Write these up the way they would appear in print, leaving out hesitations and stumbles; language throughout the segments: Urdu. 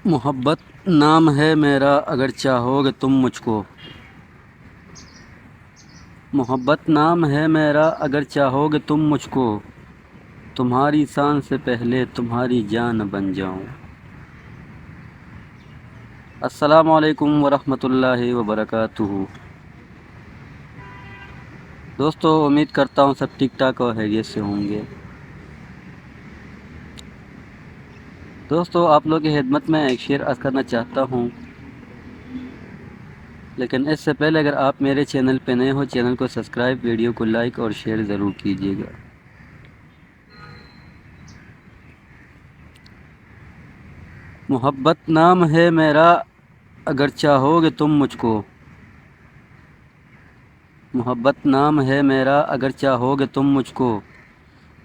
محبت نام ہے میرا اگر چاہو گے تم مجھ کو، محبت نام ہے میرا اگر چاہو گے تم مجھ کو، تمہاری شان سے پہلے تمہاری جان بن جاؤں۔ السلام علیکم ورحمۃ اللہ وبرکاتہ۔ دوستو، امید کرتا ہوں سب ٹھیک ٹھاک اور خیریت سے ہوں گے۔ دوستو، آپ لوگ کی خدمت میں ایک شعر عرض کرنا چاہتا ہوں، لیکن اس سے پہلے اگر آپ میرے چینل پہ نئے ہو، چینل کو سبسکرائب، ویڈیو کو لائک اور شیئر ضرور کیجیے گا۔ محبت نام ہے میرا اگر چاہو گے تم مجھ کو، محبت نام ہے میرا اگر چاہو گے تم مجھ کو،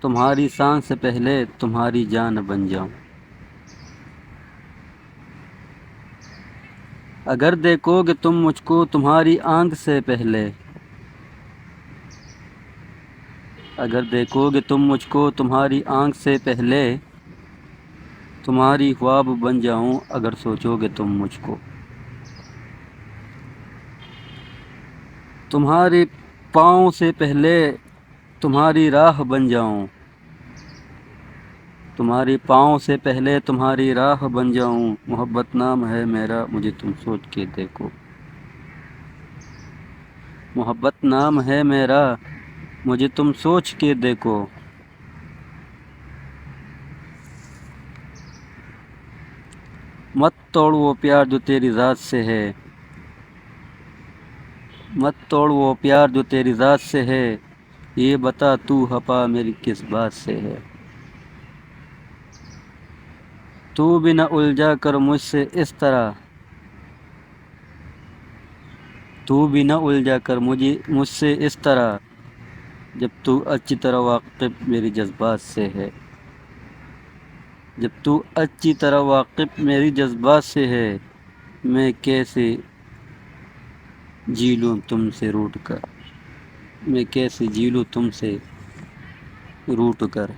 تمہاری شان سے پہلے تمہاری جان بن جاؤں۔ اگر دیکھو گے تم مجھ کو تمہاری آنکھ سے پہلے، اگر دیکھو گے تم مجھ کو تمہاری آنکھ سے پہلے، تمہاری خواب بن جاؤں اگر سوچو گے تم مجھ کو۔ تمہارے پاؤں سے پہلے تمہاری راہ بن جاؤں، تمہاری پاؤں سے پہلے تمہاری راہ بن جاؤں۔ محبت نام ہے میرا مجھے تم سوچ کے دیکھو، محبت نام ہے میرا مجھے تم سوچ کے دیکھو۔ مت توڑ وہ پیار جو تیری ذات سے ہے، مت توڑ وہ پیار جو تیری ذات سے ہے، یہ بتا تو خفا میری کس بات سے ہے۔ تو بھی نہ الجھا کر مجھ سے اس طرح، تو بھی نہ الجھا کر مجھ سے اس طرح، جب تو اچھی طرح واقف میری جذبات سے ہے، جب تو اچھی طرح واقف میری جذبات سے ہے، میں کیسے جی لوں تم سے روٹھ کر، میں کیسے جی لوں تم سے روٹھ کر۔